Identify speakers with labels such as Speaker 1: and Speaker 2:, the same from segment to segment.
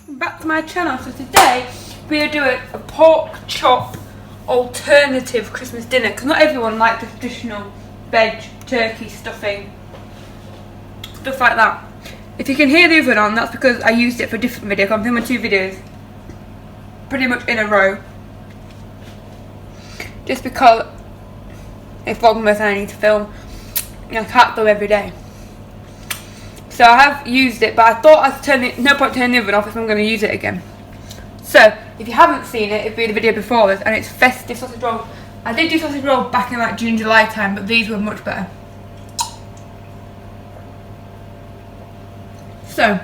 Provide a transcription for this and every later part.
Speaker 1: Back to my channel. So today we are doing a pork chop alternative Christmas dinner because not everyone likes the traditional veg, turkey, stuffing, stuff like that. If you can hear the oven on, that's because I used it for a different video. I'm filming 2 videos pretty much in a row just because it's Vlogmas and I need to film and I can't film every day. So I have used it, but I thought I'd turn it, no point turning the oven off if I'm going to use it again. So, if you haven't seen it, it'd be the video before this, and it's festive sausage roll. I did do sausage roll back in like June, July time, but these were much better. So,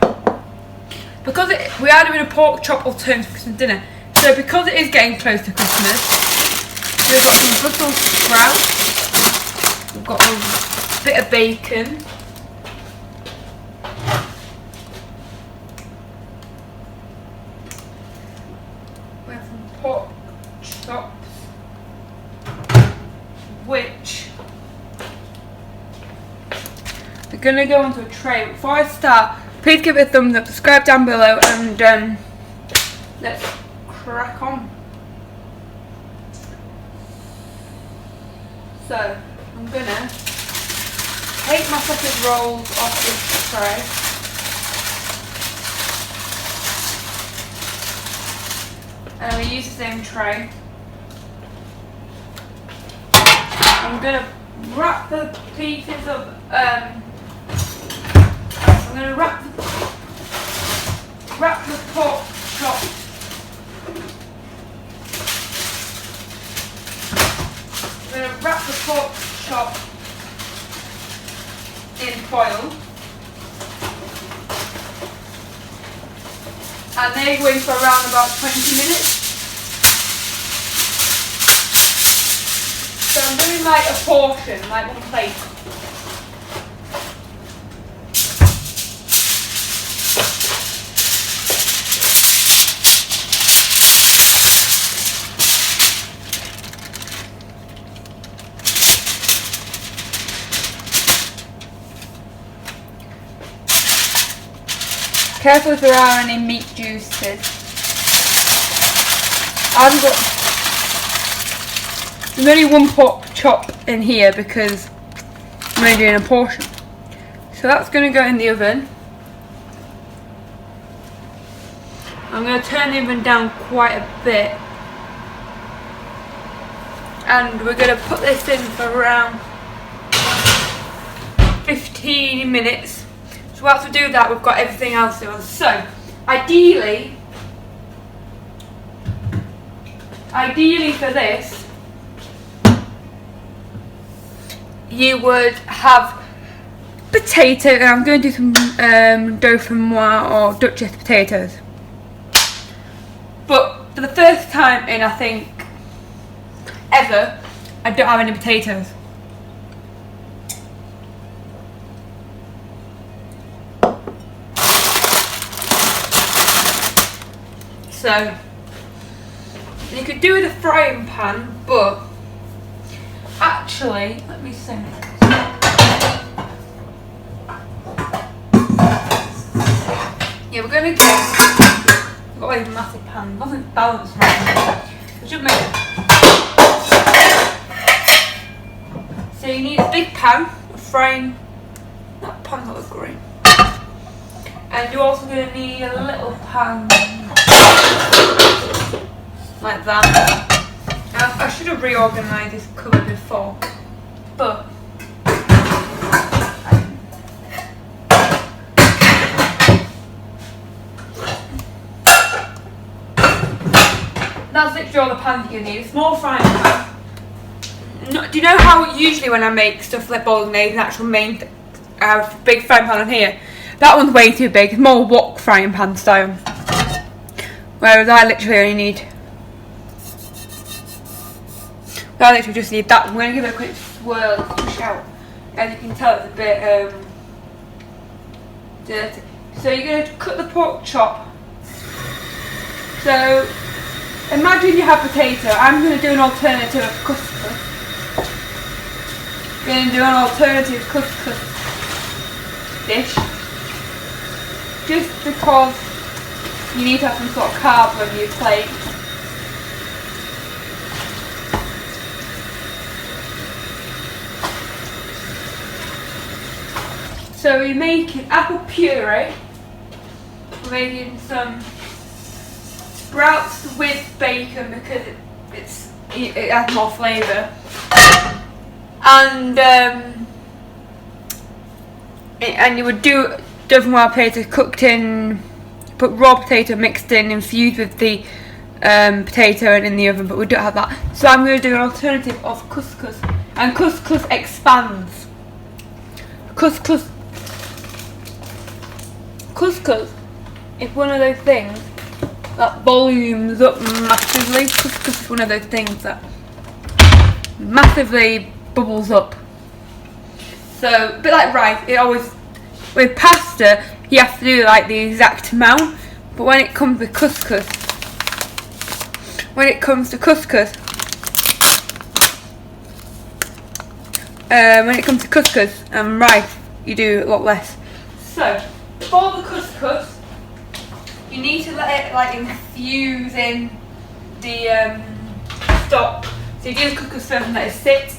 Speaker 1: because we are doing a pork chop alternative Christmas dinner, so because it is getting close to Christmas, we've got some Brussels sprouts, we've got a bit of bacon, we have some pork chops, which we're going to go onto a tray. Before I start, please give it a thumbs up, subscribe down below, and let's crack on. So, I'm going to take my sausage rolls off this tray. And I'm going to use the same tray. I'm going to wrap the pieces of, I'm going to wrap the pork chop. I'm going to wrap the pork chop in foil. And they're going for around about 20 minutes. So I'm doing like a portion, like one plate. Careful if there are any meat juices. There's only one pork chop in here because I'm only doing a portion. So that's going to go in the oven. I'm going to turn the oven down quite a bit. And we're going to put this in for around 15 minutes. So whilst we do that, we've got everything else to do. So, ideally for this, you would have potato, and I'm going to do some dauphinoise or Duchess potatoes. But for the first time in, I think, ever, I don't have any potatoes. So, you could do it with a frying pan, but actually, let me see. Yeah, we're going to get, I've got a massive pan, nothing balanced right now. We should make it. So you need a big pan, a frying, that pan's not look great. And you're also going to need a little pan like that. I should have reorganised this colour before, but that's literally all the pan that you need. A small frying pan. Do you know how usually when I make stuff like bolognese, an actual main, I have a big frying pan on here? That one's way too big. It's more wok frying pan style. Whereas I literally only need, I literally just need that. I'm going to give it a quick swirl to push out. As you can tell, it's a bit dirty. So you're going to cut the pork chop. So imagine you have potato. I'm going to do an alternative of couscous. Going to do an alternative couscous dish. Just because you need to have some sort of carb on your plate. So we're making apple puree. We're making some sprouts with bacon because it has more flavour. And you would do wild potato cooked in, put raw potato mixed in, infused with the potato and in the oven, but we don't have that. So I'm going to do an alternative of couscous, and couscous expands. Couscous is one of those things that volumes up massively. Couscous is one of those things that massively bubbles up. So, a bit like rice, it always, with pasta, you have to do like the exact amount, but when it comes to couscous, and rice, you do a lot less. So, for the couscous, you need to let it like infuse in the stock. So you do the couscous first and let it sit.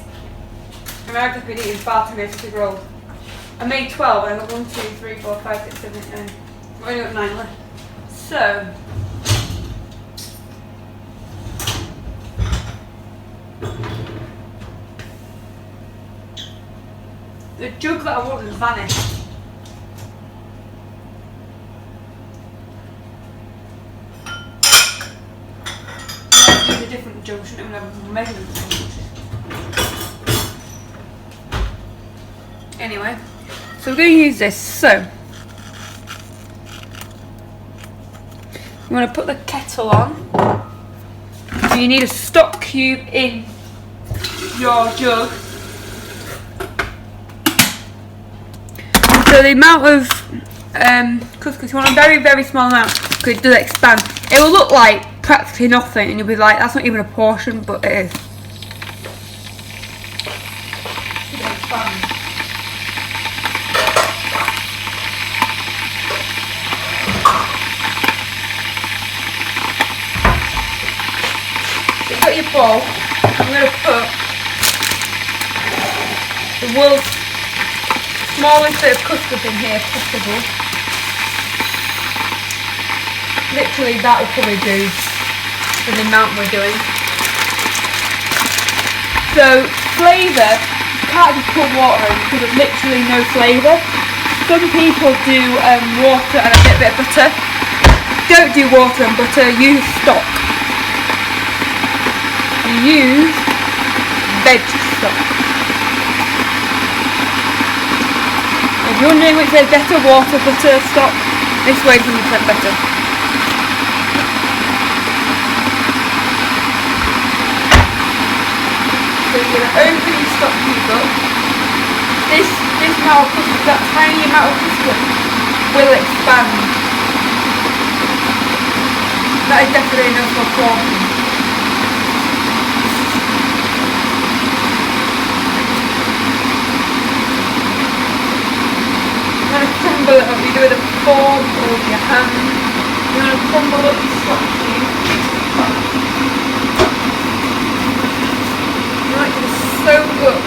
Speaker 1: And I've just been eating far too many spag rolls. I made 12 and I got 1, 2, 3, 4, 5, 6, 7, 8, 9. I've only got 9 left. So, the jug that I want has vanished. Let's use a different jug, shouldn't even have measurements. Anyway, so we're going to use this. So you want to put the kettle on. So you need a stock cube in your jug. So the amount of couscous, you want a very, very small amount because it does expand. It will look like practically nothing and you'll be like, that's not even a portion, but it is. It expands. You've got your bowl. I'm going to put the world's smallest bit of couscous in here possible. Literally that will probably do for the amount we're doing. So flavour, you can't just put water in because there's literally no flavour. Some people do water and a bit of butter. Don't do water and butter, use stock. Use veg stock. If you're wondering which is better, water, butter, stock, this way is 100% better. So you're going to open your stock cube up. This amount of couscous, that tiny amount of couscous will expand. That is definitely enough for a portion. You want to crumble it up, you do it with a fork or with your hand. You want to crumble up your stock cube. You want it to soak up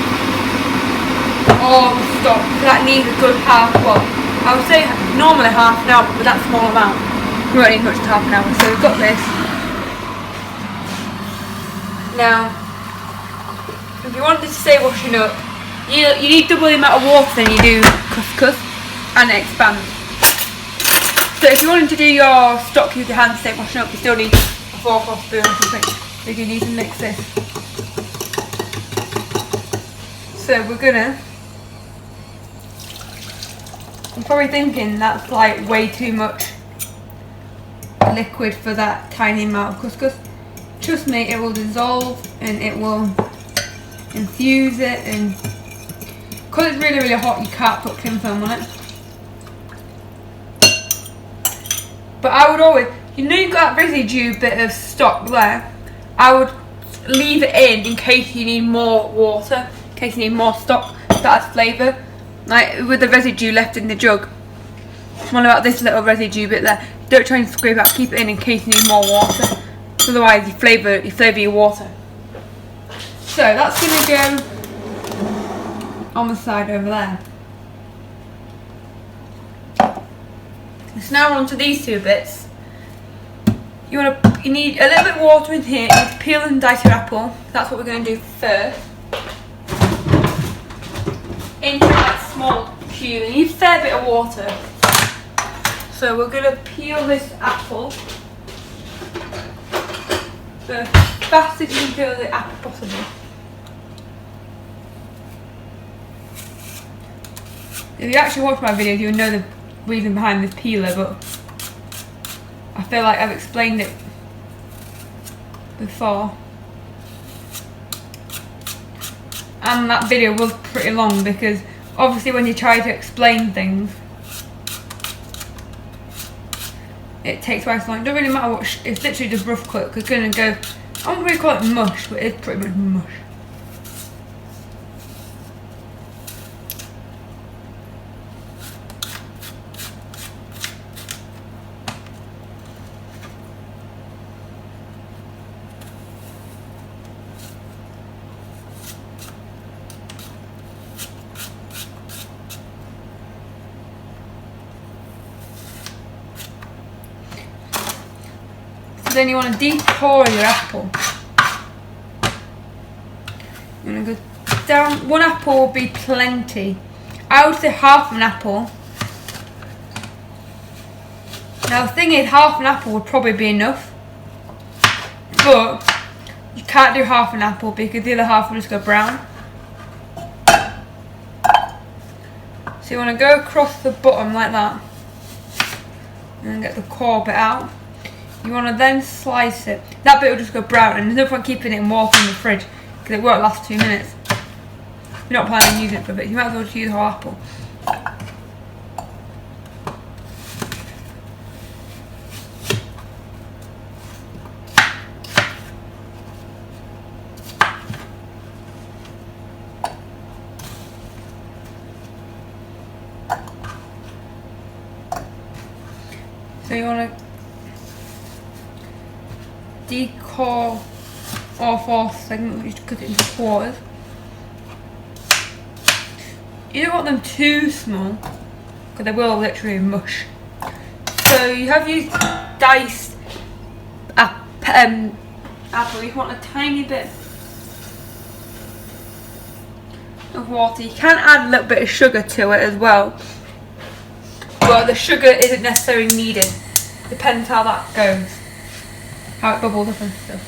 Speaker 1: all the stock. So that needs a good half, well, I would say normally half an hour, but with that small amount, you won't need much to half an hour. So we've got this. Now, if you wanted to stay washing up, you need double the amount of water than you do couscous. And it expands. So if you wanted to do your stock cube with your hands stay washing up, you still need a fork or spoon or something. So you need to mix this. So we're gonna, I'm probably thinking that's like way too much liquid for that tiny amount of couscous. Trust me, it will dissolve and it will infuse it, and because it's really, really hot, you can't put cling film on it. But I would always, you know, you've got that residue bit of stock there, I would leave it in case you need more water, in case you need more stock that adds flavour. Like with the residue left in the jug. What about this little residue bit there? don't try and scrape out, keep it in case you need more water. Otherwise you flavour your water. So that's going to go on the side over there. So now we're on to these two bits. You need a little bit of water in here. You need to peel and dice your apple. That's what we're going to do first. Into that small cube. You need a fair bit of water. So we're going to peel this apple the fastest you can peel the apple possible. If you actually watch my videos, you'll know the reason behind this peeler, but I feel like I've explained it before. And that video was pretty long because obviously when you try to explain things, it takes twice long. It doesn't really matter what, it's literally just rough cut. It's going to go, I wouldn't really call it mush, but it's pretty much mush. Then you want to decore your apple. You're going to go down. One apple will be plenty. I would say half an apple. Now the thing is, half an apple would probably be enough, but you can't do half an apple because the other half will just go brown. So you want to go across the bottom like that and get the core bit out. You want to then slice it. That bit will just go brown, and there's no point keeping it in water in the fridge because it won't last 2 minutes. If you're not planning on using it for a bit, you might as well just use the whole apple. So you want to decore all 4 segments, you cut it into quarters. You don't want them too small because they will literally mush. So you have used diced apple. You want a tiny bit of water. You can add a little bit of sugar to it as well, but the sugar isn't necessarily needed. Depends how that goes. How it bubbles up and stuff.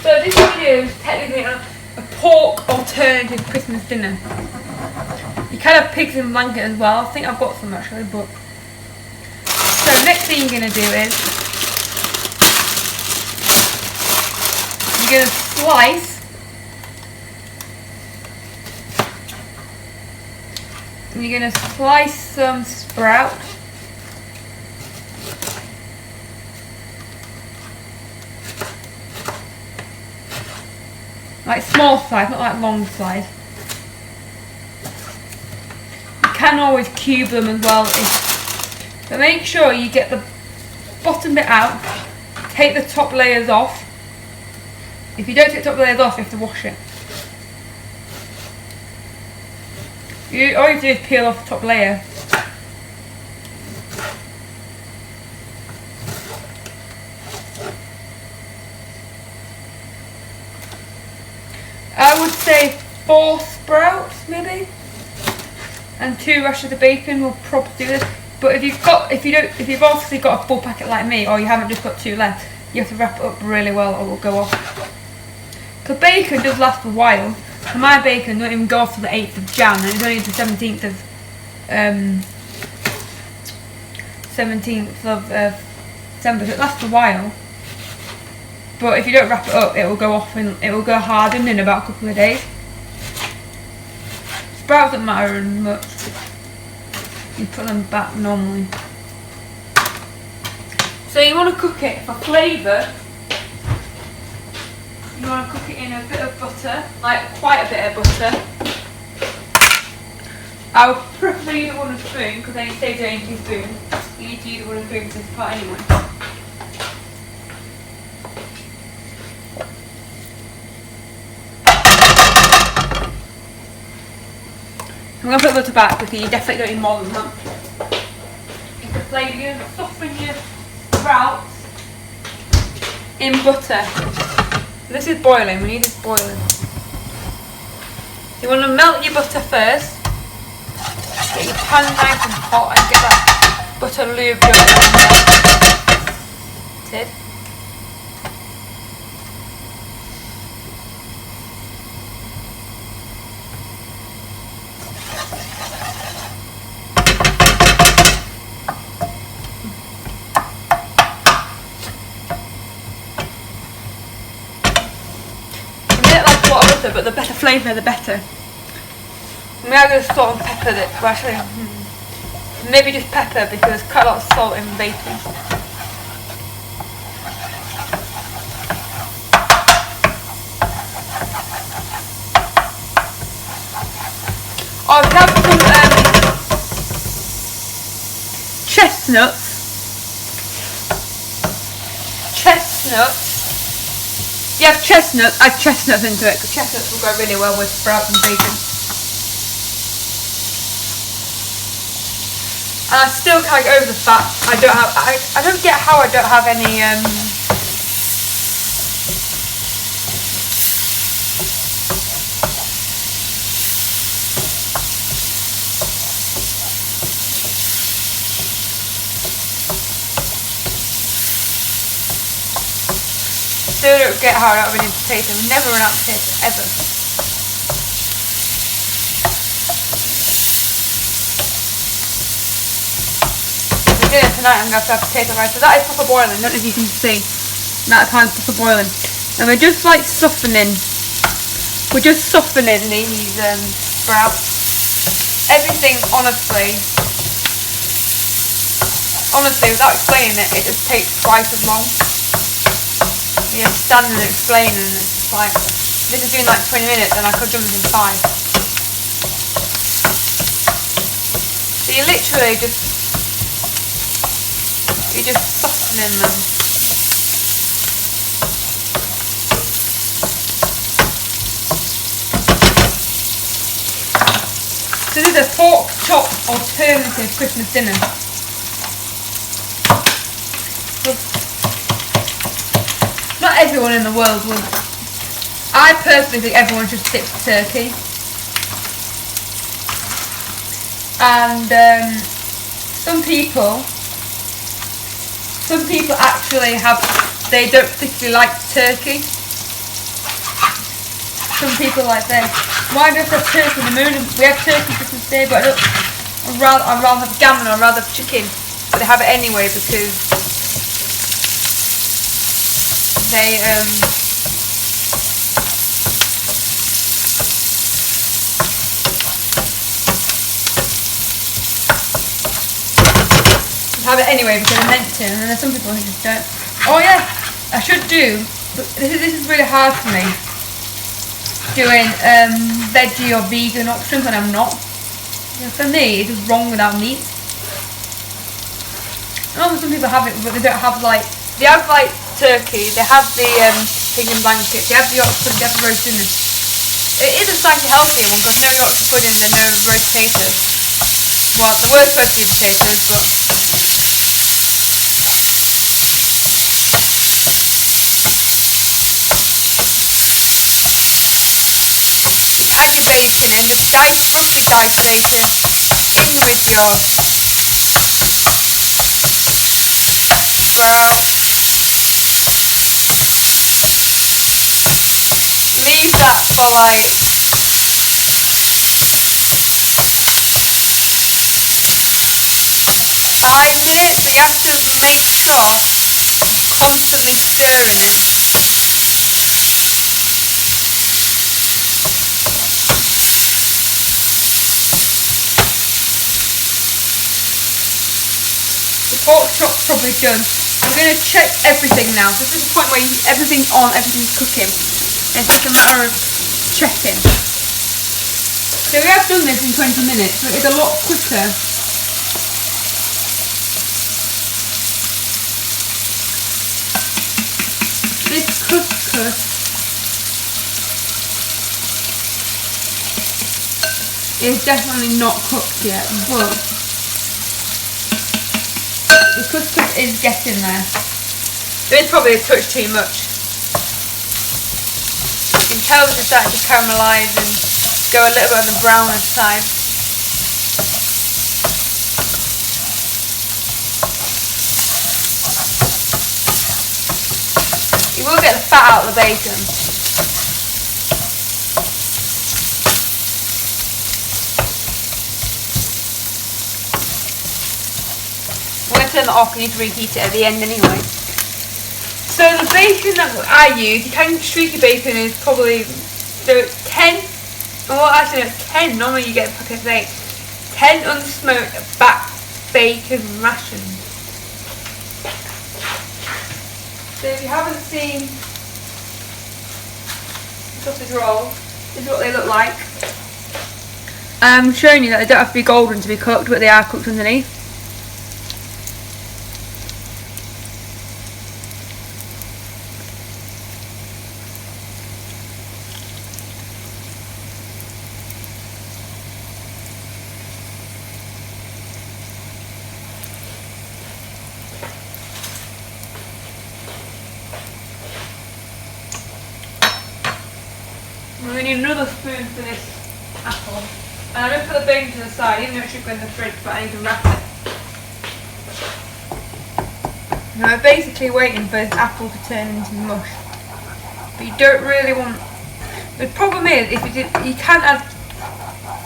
Speaker 1: So this video is technically a pork alternative Christmas dinner. You can have pigs in blanket as well. I think I've got some actually, but so next thing you're gonna do is you're going to slice and you're going to slice some sprout. Like small slice, not like long slice. You can always cube them as well, but make sure you get the bottom bit out, take the top layers off. If you don't take the top layers off, you have to wash it. All you have to do is peel off the top layer. I would say 4 sprouts maybe, and 2 rashers of bacon will probably do this. But if you've obviously got a full packet like me, or you haven't just got 2 left, you have to wrap it up really well or it will go off. Because bacon does last a while, and my bacon don't even go off till the 8th of Jan, and it's only the 17th of December, so it lasts a while. But if you don't wrap it up, it will go off and it will go hardened in about a couple of days. Sprouts don't matter much. You put them back normally. So you want to cook it for flavour. You want to cook it in a bit of butter, like quite a bit of butter. I would preferably use a wooden spoon because then you save your empty spoon. You need to use a wooden spoon for this part anyway. I'm going to put butter back because you definitely don't need more than that. It's the flavour, you're going to soften your sprouts in butter. This is boiling, we need this boiling. You want to melt your butter first. Get your pan nice and hot and get that butter lubed up. But the better flavour, the better. We are going to salt and pepper it. Well, actually, maybe just pepper because there's quite a lot of salt in bacon. Oh, we have some chestnuts. If you have chestnuts, add chestnuts into it because chestnuts will go really well with sprouts and bacon. And I still can't get over the fact I don't get how I don't have any still don't get how I don't have any potato. We never run out of potato, ever. For dinner tonight I'm going to have potato rice. So that is proper boiling. I don't know if you can see. That time's proper boiling. And we're just like softening. We're just softening these sprouts. Everything, honestly, without explaining it, it just takes twice as long. You have to stand and explain, and it's just like, this has been like 20 minutes and I could have done this in 5. So you're literally just softening them. So this is a pork chop alternative Christmas dinner. Not everyone in the world would. I personally think everyone should stick to turkey. And some people actually they don't particularly like turkey. Some people like this. Why do I have turkey in the moon? We have turkey Christmas Day, but I'd rather have gammon or I'd rather have chicken. But they have it anyway because they have it anyway because they're meant to, and then there's some people who just don't. Oh yeah, I should do, but this is really hard for me, doing veggie or vegan options when I'm not. For me, it's just wrong without meat. I know some people have it, but they don't have like, they have like turkey, they have the pig and blanket, they have the Yorkshire pudding, they have the roast dinner. It is a slightly healthier one because no Yorkshire pudding and no roast potatoes. Well, there were supposed to be potatoes, but add your bacon in, just properly diced bacon in with your sprouts. Leave that for like 5 minutes, but you have to make sure you're constantly stirring it. The pork chop's probably done. I'm we're going to check everything now. So this is the point where everything's on, everything's cooking. And it's just a matter of checking. So we have done this in 20 minutes, but it's a lot quicker. This couscous is definitely not cooked yet, but the couscous is getting there. It's probably a touch too much. You can tell it's starting to caramelise and go a little bit on the browner side. You will get the fat out of the bacon. We're going to turn that off, we need to reheat it at the end anyway. So the bacon that I use, Italian streaky bacon is probably, so it's 10, well actually no, it's 10, normally you get a packet of 8. 10 unsmoked back bacon rations. So if you haven't seen sausage rolls, this is what they look like. I'm showing you that they don't have to be golden to be cooked, but they are cooked underneath. We need another spoon for this apple. And I'm going to put the bacon to the side, even though it should go in the fridge, but I need to wrap it. Now we're basically waiting for this apple to turn into mush. But you don't really want... The problem is, if you can add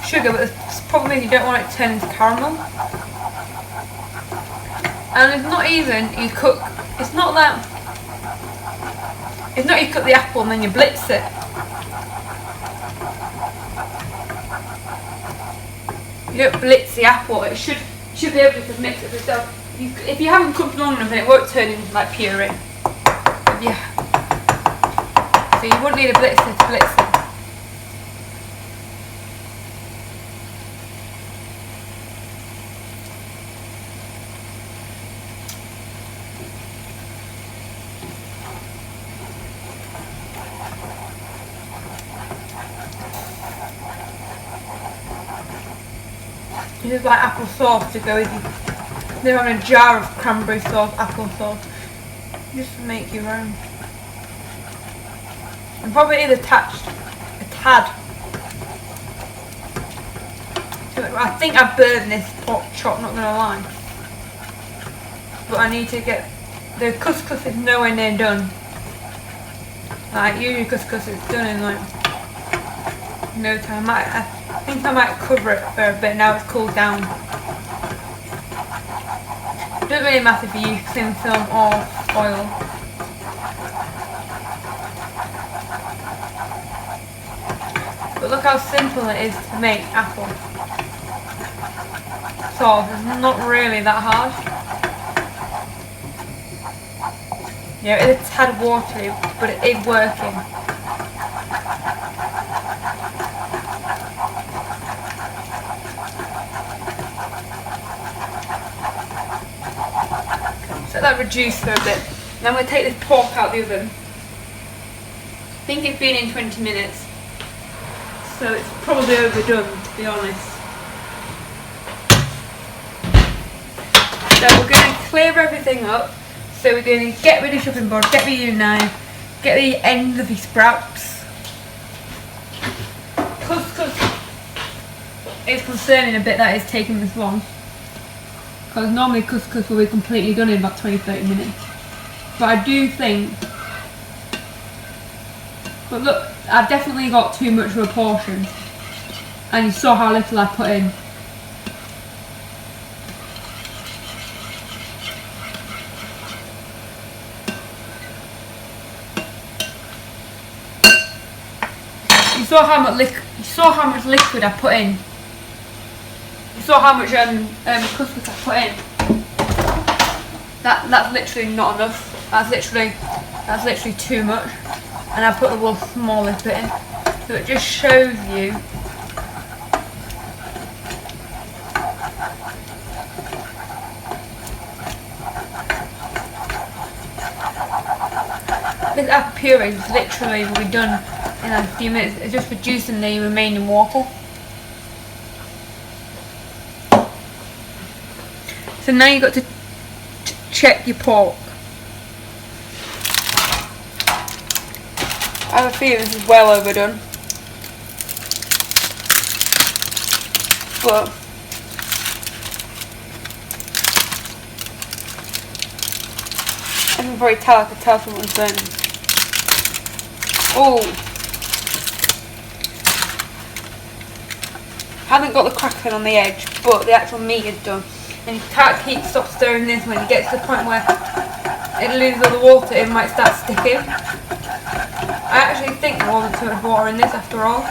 Speaker 1: sugar, but the problem is you don't want it to turn into caramel. And it's not even, you cook... It's not you cook the apple and then you blitz it. You don't blitz the apple, it should be able to mix it with itself. If you haven't cooked long enough, then it won't turn into like puree. Yeah. So you wouldn't need a blitzer to blitz it. This is like apple sauce to go with you. They're having a jar of cranberry sauce, apple sauce. Just make your own. And probably is attached a tad. So I think I've burned this pork chop, not gonna lie. But I need to get the couscous is nowhere near done. Like usually couscous is done in like no time. I think I might cover it for a bit now it's cooled down. It doesn't really matter if you use thin film or oil. But look how simple it is to make apple sauce. It's not really that hard. Yeah, it is a tad watery, but it is working. Let that reduce for a bit. Then I'm going to take this pork out the oven. I think it's been in 20 minutes. So it's probably overdone, to be honest. So we're going to clear everything up. So we're going to get rid of chopping board, get rid of your knife, get the ends of your sprouts. Couscous is concerning a bit that it's taking this long. Because normally couscous will be completely done in about 20-30 minutes. But I do think... But look, I've definitely got too much of a portion. And you saw how little I put in. You saw how much liquid I put in. You saw how much couscous I put in. That's literally not enough. That's literally too much. And I put a little smaller bit in. So it just shows you this apple puree is literally will be done in a few minutes. It's just reducing the remaining water. So now you've got to check your pork. I have a feeling this is well overdone. But I can probably tell, I could tell someone's burning. Oh! I haven't got the crackling on the edge, but the actual meat is done. And you can't stop stirring this when it gets to the point where it loses all the water, it might start sticking. I actually think there wasn't too much water in this after all.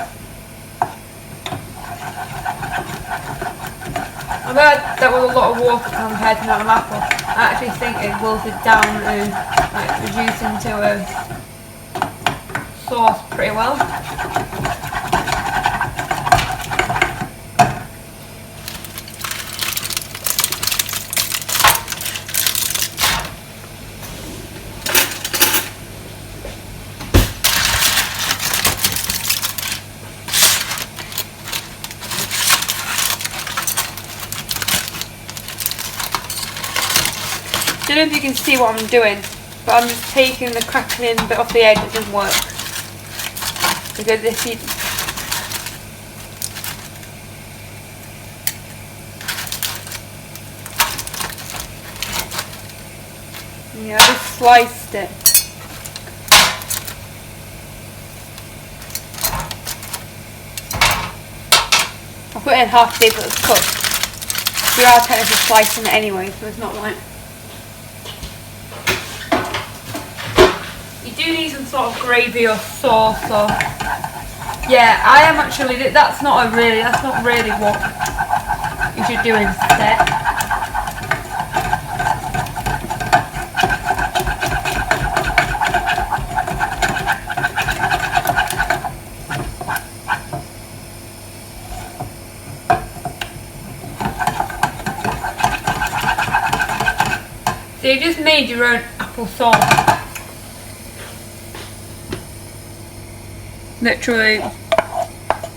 Speaker 1: I bet that was a lot of water compared to that of apple. I actually think it wilted down and like reduced into a sauce pretty well. I don't know if you can see what I'm doing, but I'm just taking the crackling bit off the edge. It doesn't work. Because if you... Yeah, I just sliced it. I put it in half day, but it's cooked. We are technically slicing it anyway, so it's not like... You do need some sort of gravy or sauce or... Yeah, I am actually... That's not really what you should do instead. So you just made your own apple sauce. Literally.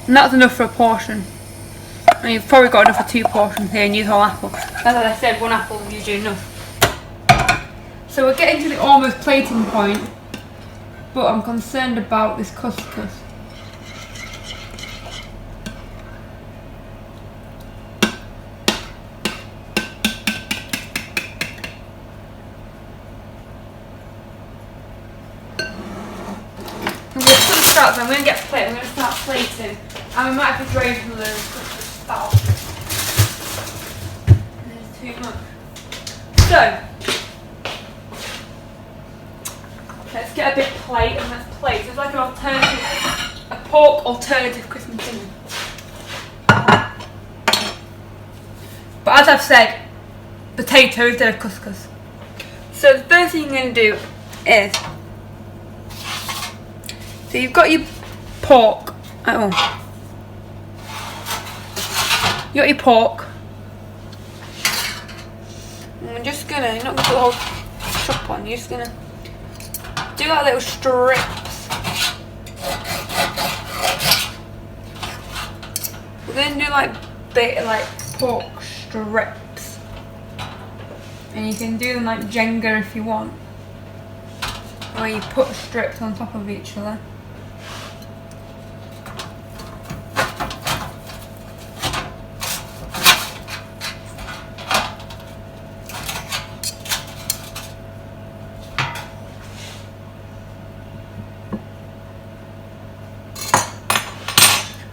Speaker 1: And that's enough for a portion. And you've probably got enough for 2 portions here and use whole apple. As I said, 1 apple is usually enough. So we're getting to the almost plating point. But I'm concerned about this couscous. I'm going to get plate. I'm going to start plating, and we might have to drain some of those spout. There's too much. So let's get a big plate and let's plate. So it's like an alternative, a pork alternative Christmas dinner. But as I've said, potato instead of couscous. So the first thing you're going to do is. So you've got your pork. Oh. You got your pork. And we're just gonna, you're not gonna put the whole chop on, you're just gonna do like little strips. We're gonna do like pork strips. And you can do them like Jenga if you want. Where you put strips on top of each other.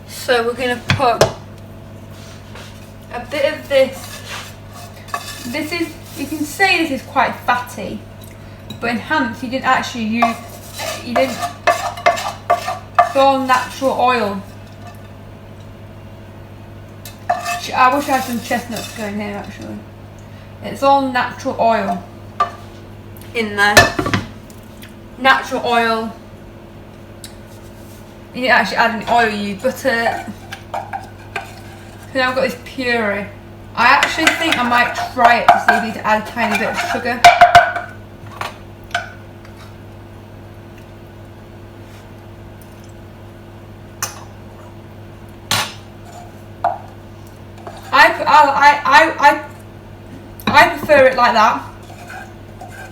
Speaker 1: So we're going to put a bit of this. This is, you can say this is quite fatty, but in Hans you didn't actually use, you didn't, it's all natural oil. I wish I had some chestnuts going here actually. It's all natural oil. in there. Natural oil. You didn't actually add any oil, you use butter. So now I've got this puree. I actually think I might try it to see if we need to add a tiny bit of sugar. I prefer it like that.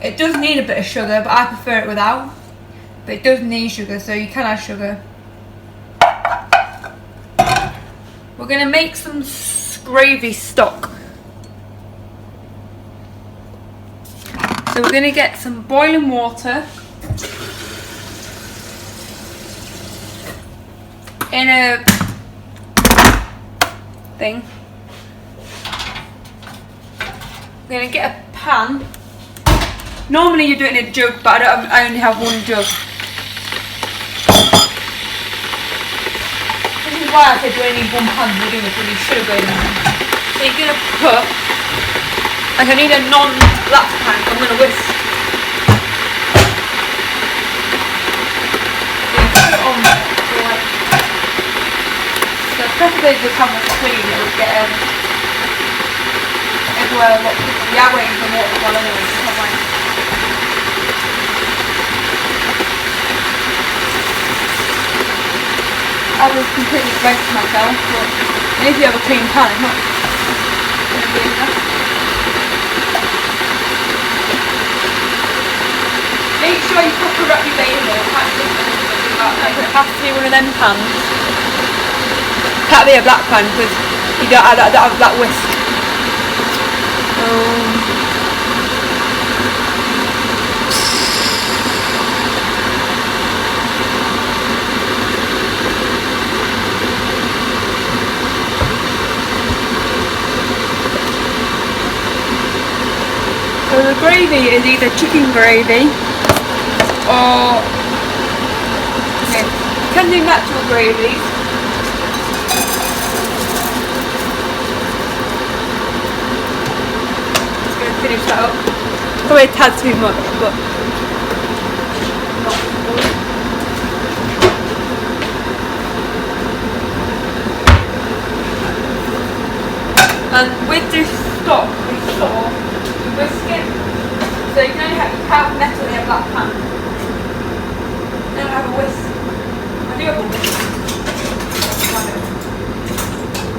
Speaker 1: It does need a bit of sugar, but I prefer it without. But it does need sugar, so you can add sugar. We're going to make some gravy stock. So we're going to get some boiling water in a thing. We're going to get a pan. Normally you do it in a jug, but I only have one jug. This is why I said you only need one pan to do it, but you should have been. So you're going to put, like I need a non-black pan, I'm going to whisk. So you put it on there, so preferably the pan was clean, it would get everywhere, yeah, waiting for water well anyway. I was completely roast myself, but if you have a clean pan, it's not going to be enough. Make sure you cover up your basil. It has to be one of them pans. Can't be a black pan because you don't have that whisk. So the gravy is either chicken gravy or you can do natural gravies. Just going to finish that up. Probably a tad too much, but and with this stock, we sort of whisk it. So you can only have metal in a black pan. I don't have a whisk. I do have a whisk.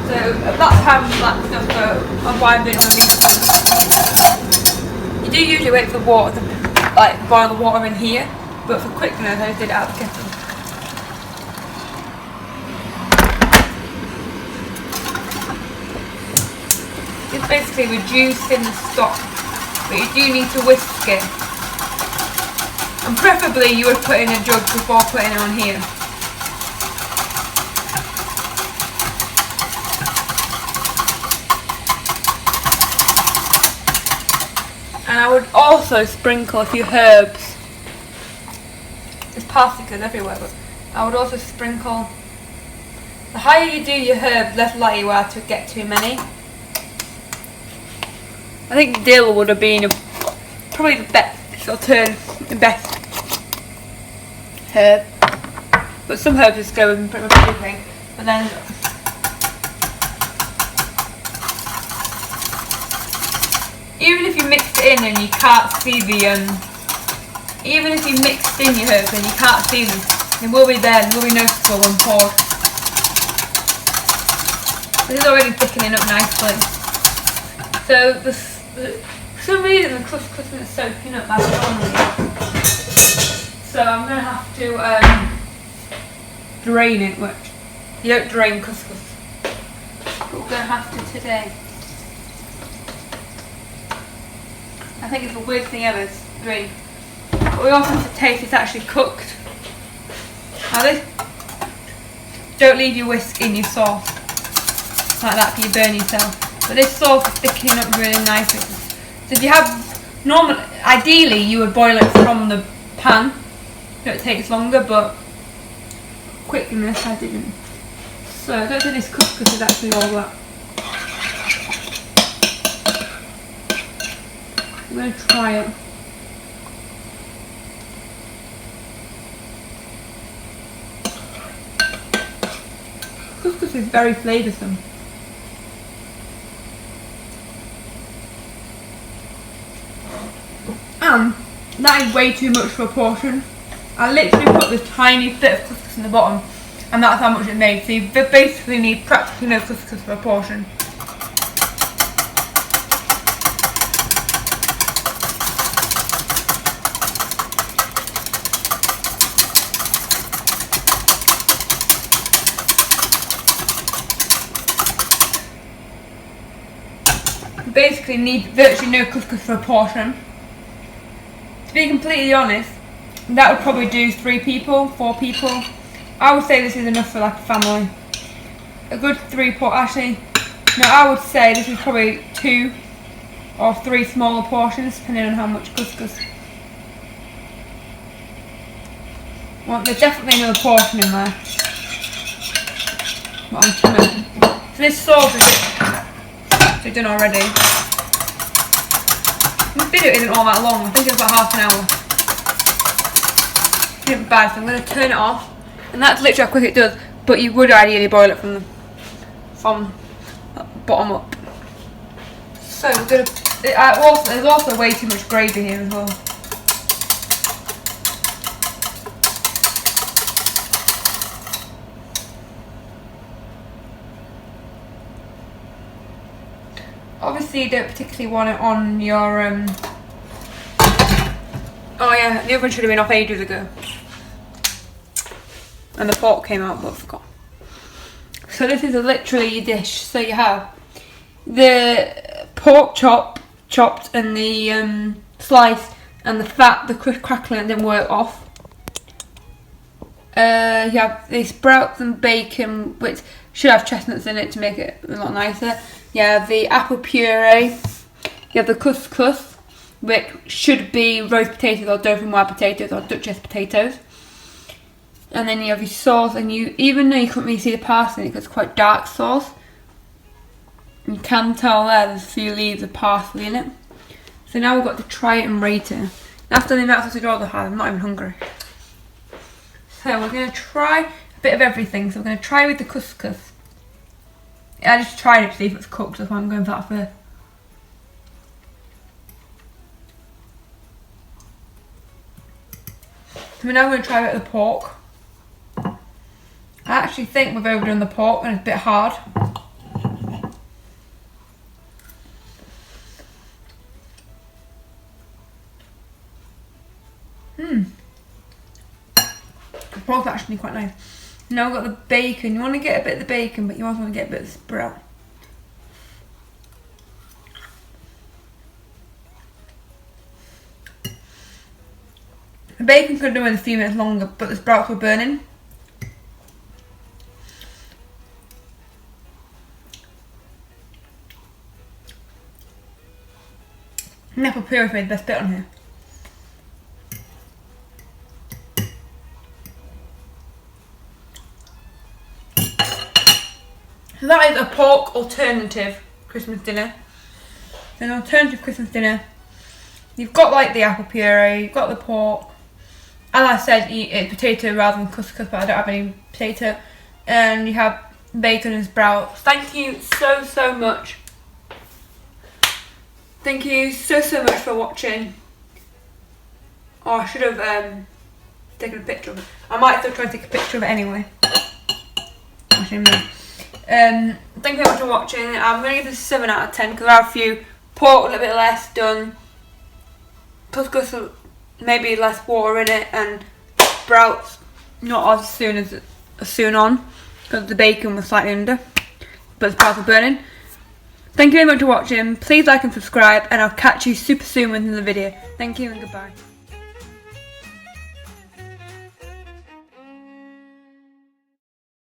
Speaker 1: So a black pan, black stuff, so I'm why I'm doing it on these pans. You do usually wait for the water to boil the water in here, but for quickness I just did it out of the kettle. It's basically reducing the stock, but you do need to whisk it. And preferably you would put in a jug before putting it on here. And I would also sprinkle a few herbs. There's paprika everywhere, but I would also sprinkle. The higher you do your herbs, less likely you are to get too many. I think dill would have been probably the best herb. But some herbs just go with pretty much everything. But then even if you mixed it in and you can't see even if you mixed in your herbs and you can't see them, they will be there, they will be noticeable when poured. This is already thickening up nicely. So for some reason the couscous is soaking up like normally. So I'm going to have to drain it, which you don't drain couscous. But we're going to have to today. I think it's the weirdest thing ever to drain. But we also have to taste it's actually cooked. Now this, don't leave your whisk in your sauce like that for you burn yourself. But this sauce is thickening up really nicely. So if you have ideally you would boil it from the pan. So it takes longer, but quickness I didn't. So I don't think this couscous is actually all that. I'm going to try it. Couscous is very flavoursome. And that is way too much for a portion. I literally put this tiny bit of couscous in the bottom, and that's how much it made. So you basically need practically no couscous for a portion. You basically need virtually no couscous for a portion. To be completely honest, that would probably do 3 people, 4 people. I would say this is enough for like a family. A good 3 actually, no, I would say this is probably 2 or 3 smaller portions, depending on how much couscous. Well, there's definitely another portion in there. But so this sauce is done already. This video isn't all that long. I think it's about half an hour. It's not bad, so I'm going to turn it off. And that's literally how quick it does. But you would ideally boil it from bottom up. So we're going to. There's also way too much gravy here as well. Obviously you don't particularly want it on your oh yeah, the oven should have been off ages ago. And the pork came out, but I forgot. So this is literally your dish. So you have the pork chopped and the sliced, and the fat, the crackling didn't work off. You have the sprouts and bacon, which should have chestnuts in it to make it a lot nicer. You have the apple puree. You have the couscous, which should be roast potatoes or Dauphinoise potatoes or Duchess potatoes. And then you have your sauce, and even though you couldn't really see the parsley in it because it's quite dark sauce, you can tell there's a few leaves of parsley in it. So now we've got to try it and rate it. After the amount of sausage rolls I had, I'm not even hungry. So we're going to try a bit of everything. So we're going to try with the couscous. I just tried it to see if it's cooked, that's why I'm going for that first. So we're now going to try it with the pork. I actually think we've overdone the pork and it's a bit hard. The pork's actually quite nice. Now we've got the bacon. You want to get a bit of the bacon, but you also want to get a bit of the sprout. The bacon could have been a few minutes longer, but the sprouts were burning. And apple puree made the best bit on here. So that is a pork alternative Christmas dinner. An alternative Christmas dinner. You've got like the apple puree, you've got the pork. As I said, it's potato rather than couscous, but I don't have any potato. And you have bacon and sprouts. Thank you so much. Thank you so much for watching. Oh, I should have taken a picture of it. I might still try to take a picture of it anyway. Actually, no. Thank you very much for watching. I'm going to give this a 7 out of 10 because I have a few. Pork a little bit less done. Couscous maybe less water in it, and sprouts not as soon on because the bacon was slightly under, but the sprouts are burning. Thank you very much for watching. Please like and subscribe, and I'll catch you super soon with another video. Thank you and goodbye.